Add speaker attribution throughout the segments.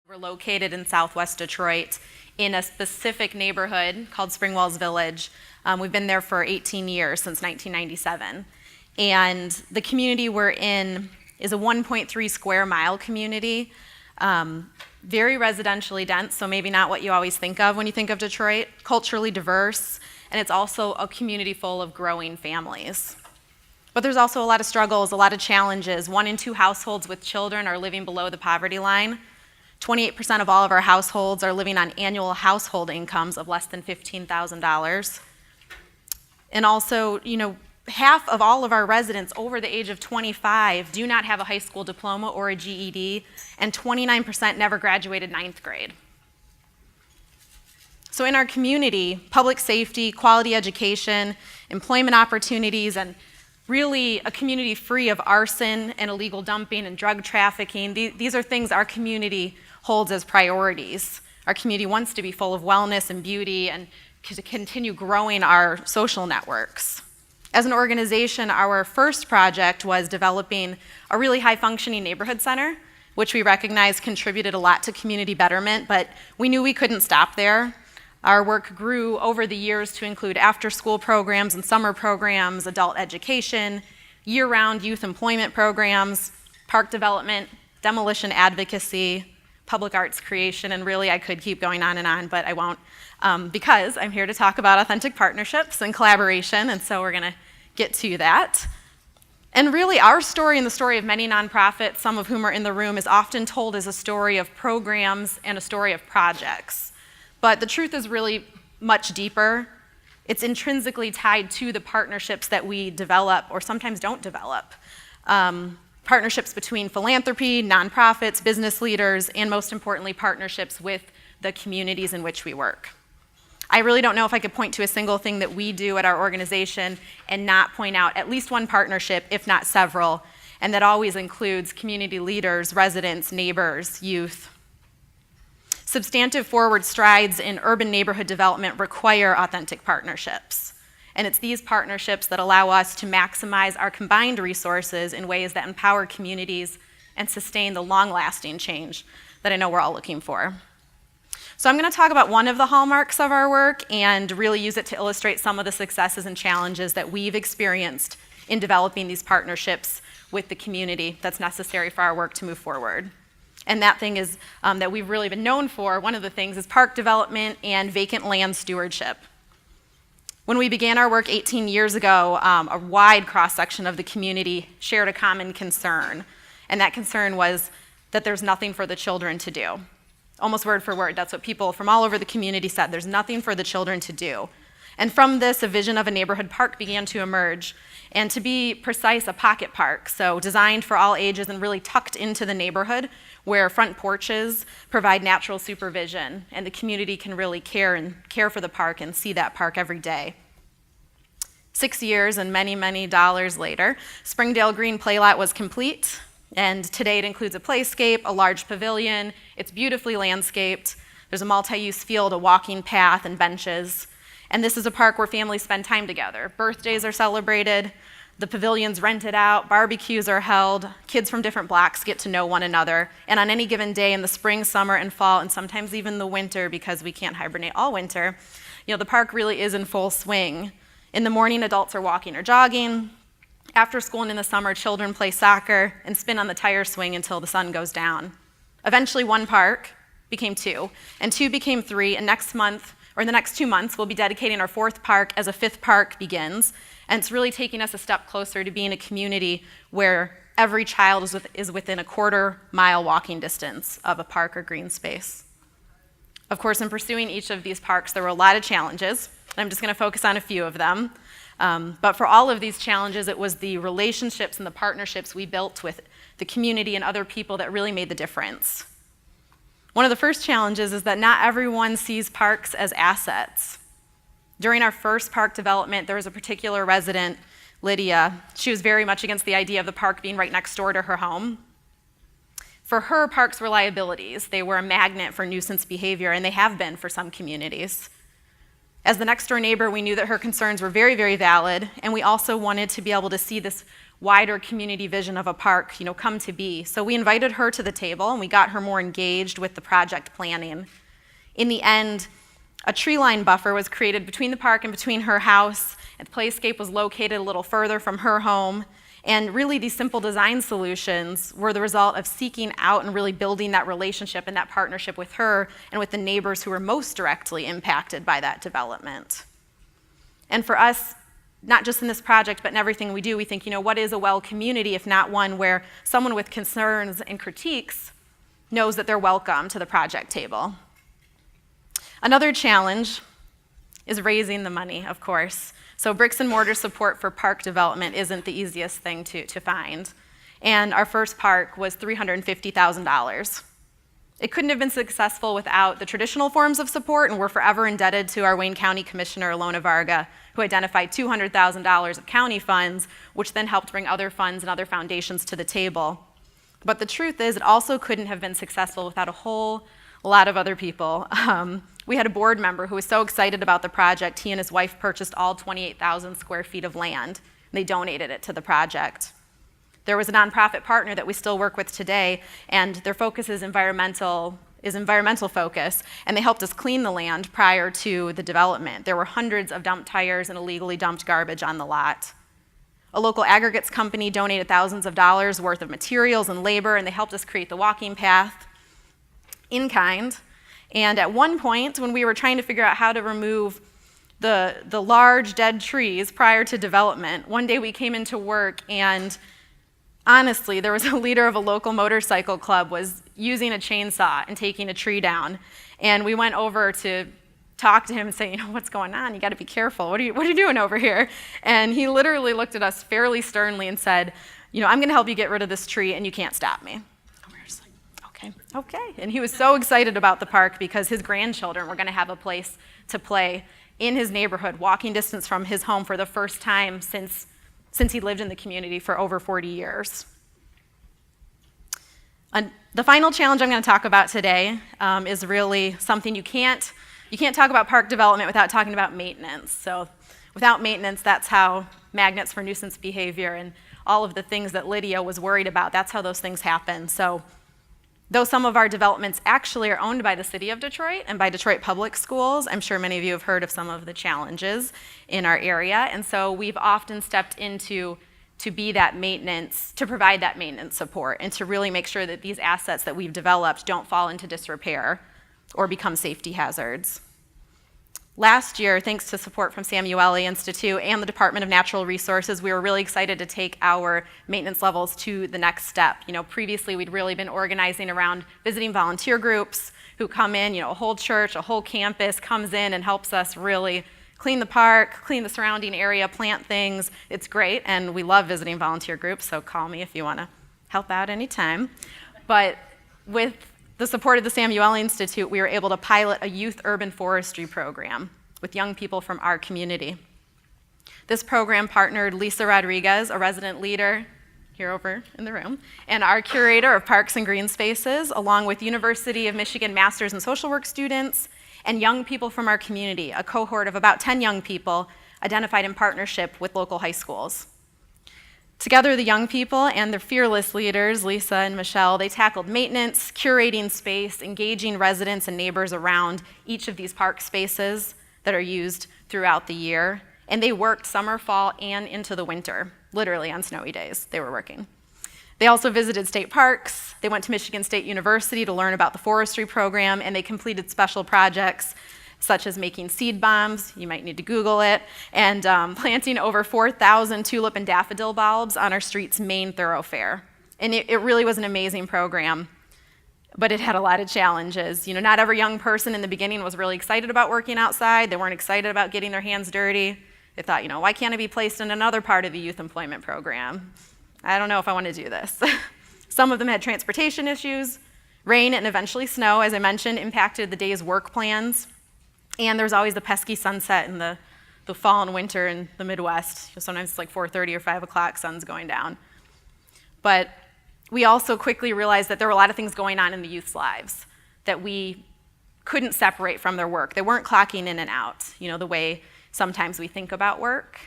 Speaker 1: We're located in Southwest Detroit in a specific neighborhood called Springwells Village. We've been there for 18 years, since 1997. And the community we're in is a 1.3 square mile community, very residentially dense, so maybe not what you always think of when you think of Detroit, culturally diverse, and it's also a community full of growing families. But there's also a lot of struggles, a lot of challenges. 1 in 2 households with children are living below the poverty line. 28% of all of our households are living on annual household incomes of less than $15,000. And also, half of all of our residents over the age of 25 do not have a high school diploma or a GED, and 29% never graduated 9th grade. So in our community, public safety, quality education, employment opportunities, and really a community free of arson and illegal dumping and drug trafficking, these are things our community holds as priorities. Our community wants to be full of wellness and beauty and to continue growing our social networks. As an organization, our first project was developing a really high-functioning neighborhood center, which we recognized contributed a lot to community betterment, but we knew we couldn't stop there. Our work grew over the years to include after-school programs and summer programs, adult education, year-round youth employment programs, park development, demolition advocacy, public arts creation, and really I could keep going on, but I won't, because I'm here to talk about authentic partnerships and collaboration, and so we're going to get to that. And really our story and the story of many nonprofits, some of whom are in the room, is often told as a story of programs and a story of projects. But the truth is really much deeper. It's intrinsically tied to the partnerships that we develop or sometimes don't develop. Partnerships between philanthropy, nonprofits, business leaders, and most importantly, partnerships with the communities in which we work. I really don't know if I could point to a single thing that we do at our organization and not point out at least one partnership, if not several, and that always includes community leaders, residents, neighbors, youth. Substantive forward strides in urban neighborhood development require authentic partnerships. And it's these partnerships that allow us to maximize our combined resources in ways that empower communities and sustain the long-lasting change that I know we're all looking for. So I'm going to talk about one of the hallmarks of our work and really use it to illustrate some of the successes and challenges that we've experienced in developing these partnerships with the community that's necessary for our work to move forward. And that thing is that we've really been known for, one of the things is park development and vacant land stewardship. When we began our work 18 years ago, a wide cross-section of the community shared a common concern, and that concern was that there's nothing for the children to do. Almost word for word, that's what people from all over the community said, there's nothing for the children to do. And from this, a vision of a neighborhood park began to emerge, and to be precise, a pocket park, so designed for all ages and really tucked into the neighborhood, where front porches provide natural supervision, and the community can really care for the park and see that park every day. 6 years and many, many dollars later, Springdale Green Playlot was complete, and today it includes a playscape, a large pavilion, it's beautifully landscaped, there's a multi-use field, a walking path, and benches. And this is a park where families spend time together. Birthdays are celebrated, the pavilion's rented out, barbecues are held, kids from different blocks get to know one another, and on any given day in the spring, summer, and fall, and sometimes even the winter, because we can't hibernate all winter, the park really is in full swing. In the morning, adults are walking or jogging. After school and in the summer, children play soccer and spin on the tire swing until the sun goes down. Eventually, one park became 2, and 2 became 3, and next month, or in the next 2 months, we'll be dedicating our 4th park as a 5th park begins, and it's really taking us a step closer to being a community where every child is within a quarter-mile walking distance of a park or green space. Of course, in pursuing each of these parks, there were a lot of challenges. I'm just going to focus on a few of them. But for all of these challenges, it was the relationships and the partnerships we built with the community and other people that really made the difference. One of the first challenges is that not everyone sees parks as assets. During our first park development, there was a particular resident, Lydia. She was very much against the idea of the park being right next door to her home. For her, parks were liabilities. They were a magnet for nuisance behavior, and they have been for some communities. As the next door neighbor, we knew that her concerns were very, very valid, and we also wanted to be able to see this wider community vision of a park, come to be. So we invited her to the table and we got her more engaged with the project planning. In the end, a tree line buffer was created between the park and between her house, and the playscape was located a little further from her home. And really, these simple design solutions were the result of seeking out and really building that relationship and that partnership with her and with the neighbors who were most directly impacted by that development. And for us, not just in this project, but in everything we do, we think, what is a well community if not one where someone with concerns and critiques knows that they're welcome to the project table? Another challenge is raising the money, of course. So bricks and mortar support for park development isn't the easiest thing to find. And our first park was $350,000. It couldn't have been successful without the traditional forms of support, and we're forever indebted to our Wayne County Commissioner, Alona Varga, who identified $200,000 of county funds, which then helped bring other funds and other foundations to the table. But the truth is, it also couldn't have been successful without a whole lot of other people. We had a board member who was so excited about the project, he and his wife purchased all 28,000 square feet of land. They donated it to the project. There was a nonprofit partner that we still work with today, and their focus is environmental focus, and they helped us clean the land prior to the development. There were hundreds of dumped tires and illegally dumped garbage on the lot. A local aggregates company donated thousands of dollars worth of materials and labor, and they helped us create the walking path in kind. And at one point, when we were trying to figure out how to remove the large dead trees prior to development, one day we came into work and honestly, there was a leader of a local motorcycle club was using a chainsaw and taking a tree down. And we went over to talk to him and say, what's going on? You gotta be careful. What are you doing over here? And he literally looked at us fairly sternly and said, I'm gonna help you get rid of this tree and you can't stop me. Okay. And he was so excited about the park because his grandchildren were going to have a place to play in his neighborhood, walking distance from his home for the first time since he lived in the community for over 40 years. The final challenge I'm going to talk about today is really something you can't talk about park development without talking about maintenance. So without maintenance, that's how magnets for nuisance behavior and all of the things that Lydia was worried about, that's how those things happen. So though some of our developments actually are owned by the city of Detroit and by Detroit Public Schools, I'm sure many of you have heard of some of the challenges in our area, and so we've often stepped into to provide that maintenance support, and to really make sure that these assets that we've developed don't fall into disrepair or become safety hazards. Last year, thanks to support from Samueli Institute and the Department of Natural Resources, we were really excited to take our maintenance levels to the next step. Previously we'd really been organizing around visiting volunteer groups who come in, a whole church, a whole campus comes in and helps us really clean the park, clean the surrounding area, plant things. It's great, and we love visiting volunteer groups, so call me if you want to help out anytime. But with the support of the Samueli Institute, we were able to pilot a youth urban forestry program with young people from our community. This program partnered Lisa Rodriguez, a resident leader here over in the room, and our curator of parks and green spaces, along with University of Michigan Masters in Social Work students and young people from our community, a cohort of about 10 young people identified in partnership with local high schools. Together, the young people and their fearless leaders, Lisa and Michelle, they tackled maintenance, curating space, engaging residents and neighbors around each of these park spaces that are used throughout the year. And they worked summer, fall, and into the winter. Literally on snowy days, they were working. They also visited state parks. They went to Michigan State University to learn about the forestry program, and they completed special projects such as making seed bombs, you might need to Google it, and planting over 4,000 tulip and daffodil bulbs on our street's main thoroughfare. And it really was an amazing program, but it had a lot of challenges. Not every young person in the beginning was really excited about working outside. They weren't excited about getting their hands dirty. They thought, why can't I be placed in another part of the youth employment program? I don't know if I want to do this. Some of them had transportation issues. Rain and eventually snow, as I mentioned, impacted the day's work plans. And there's always the pesky sunset in the fall and winter in the Midwest. Sometimes it's like 4:30 or 5 o'clock, sun's going down. But we also quickly realized that there were a lot of things going on in the youth's lives that we couldn't separate from their work. They weren't clocking in and out, the way sometimes we think about work.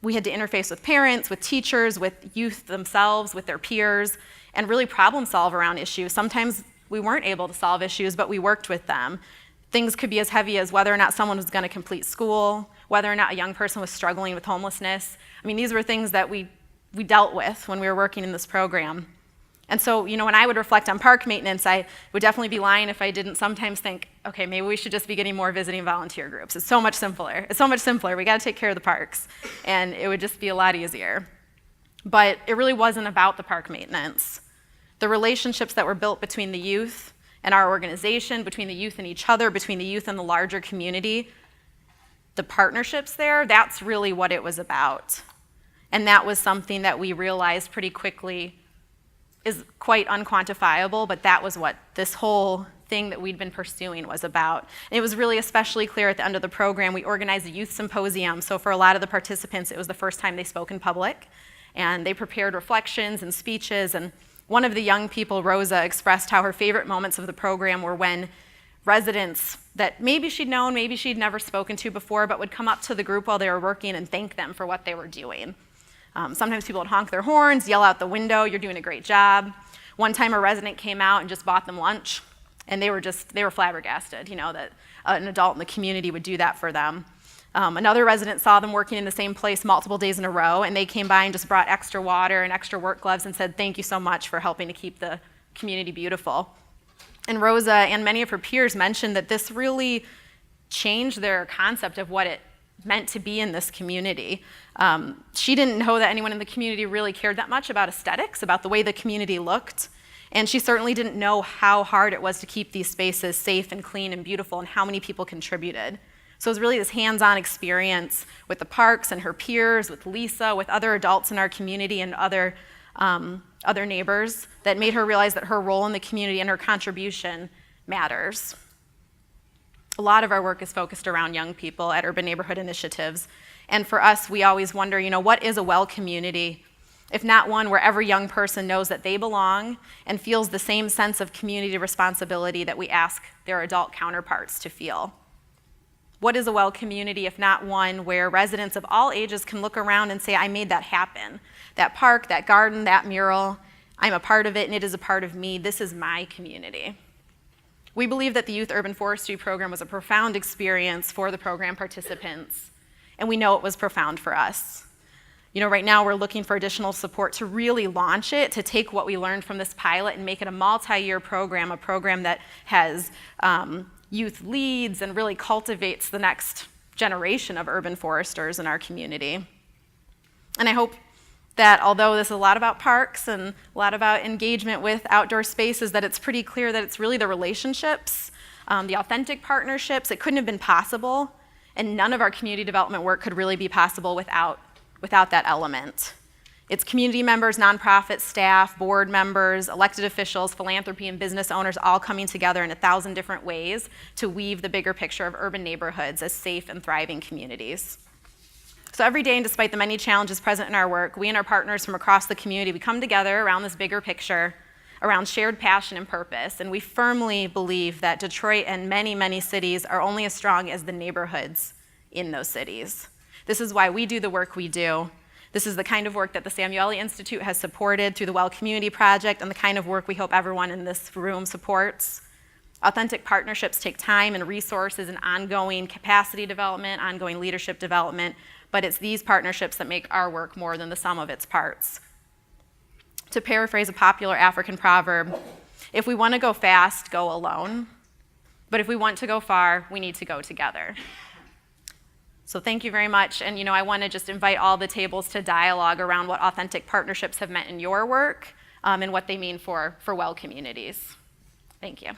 Speaker 1: We had to interface with parents, with teachers, with youth themselves, with their peers, and really problem solve around issues. Sometimes we weren't able to solve issues, but we worked with them. Things could be as heavy as whether or not someone was going to complete school, whether or not a young person was struggling with homelessness. I mean, these were things that we dealt with when we were working in this program. And so, when I would reflect on park maintenance, I would definitely be lying if I didn't sometimes think, okay, maybe we should just be getting more visiting volunteer groups. It's so much simpler. It's so much simpler. We got to take care of the parks, and it would just be a lot easier. But it really wasn't about the park maintenance. The relationships that were built between the youth and our organization, between the youth and each other, between the youth and the larger community, the partnerships there, that's really what it was about. And that was something that we realized pretty quickly is quite unquantifiable, but that was what this whole thing that we'd been pursuing was about. And it was really especially clear at the end of the program. We organized a youth symposium, so for a lot of the participants, it was the first time they spoke in public, and they prepared reflections and speeches, and one of the young people, Rosa, expressed how her favorite moments of the program were when residents that maybe she'd known, maybe she'd never spoken to before, but would come up to the group while they were working and thank them for what they were doing. Sometimes people would honk their horns, yell out the window, "You're doing a great job." One time a resident came out and just bought them lunch, and they were flabbergasted, that an adult in the community would do that for them. Another resident saw them working in the same place multiple days in a row, and they came by and just brought extra water and extra work gloves and said, "Thank you so much for helping to keep the community beautiful." And Rosa and many of her peers mentioned that this really changed their concept of what it meant to be in this community. She didn't know that anyone in the community really cared that much about aesthetics, about the way the community looked, and she certainly didn't know how hard it was to keep these spaces safe and clean and beautiful and how many people contributed. So it was really this hands-on experience with the parks and her peers, with Lisa, with other adults in our community and other neighbors that made her realize that her role in the community and her contribution matters. A lot of our work is focused around young people at Urban Neighborhood Initiatives. And for us, we always wonder, what is a well community? If not one where every young person knows that they belong and feels the same sense of community responsibility that we ask their adult counterparts to feel. What is a well community if not one where residents of all ages can look around and say, "I made that happen. That park, that garden, that mural, I'm a part of it and it is a part of me. This is my community." We believe that the Youth Urban Forestry Program was a profound experience for the program participants, and we know it was profound for us. Right now we're looking for additional support to really launch it, to take what we learned from this pilot and make it a multi-year program, a program that has youth leads and really cultivates the next generation of urban foresters in our community. And I hope that although this is a lot about parks and a lot about engagement with outdoor spaces, that it's pretty clear that it's really the relationships, the authentic partnerships. It couldn't have been possible, and none of our community development work could really be possible without that element. It's community members, nonprofit staff, board members, elected officials, philanthropy, and business owners all coming together in 1,000 different ways to weave the bigger picture of urban neighborhoods as safe and thriving communities. So every day, and despite the many challenges present in our work, we and our partners from across the community, we come together around this bigger picture, around shared passion and purpose, and we firmly believe that Detroit and many, many cities are only as strong as the neighborhoods in those cities. This is why we do the work we do. This is the kind of work that the Samueli Institute has supported through the Well Community Project and the kind of work we hope everyone in this room supports. Authentic partnerships take time and resources and ongoing capacity development, ongoing leadership development, but it's these partnerships that make our work more than the sum of its parts. To paraphrase a popular African proverb, if we want to go fast, go alone. But if we want to go far, we need to go together. So thank you very much. And I want to just invite all the tables to dialogue around what authentic partnerships have meant in your work and what they mean for well communities. Thank you.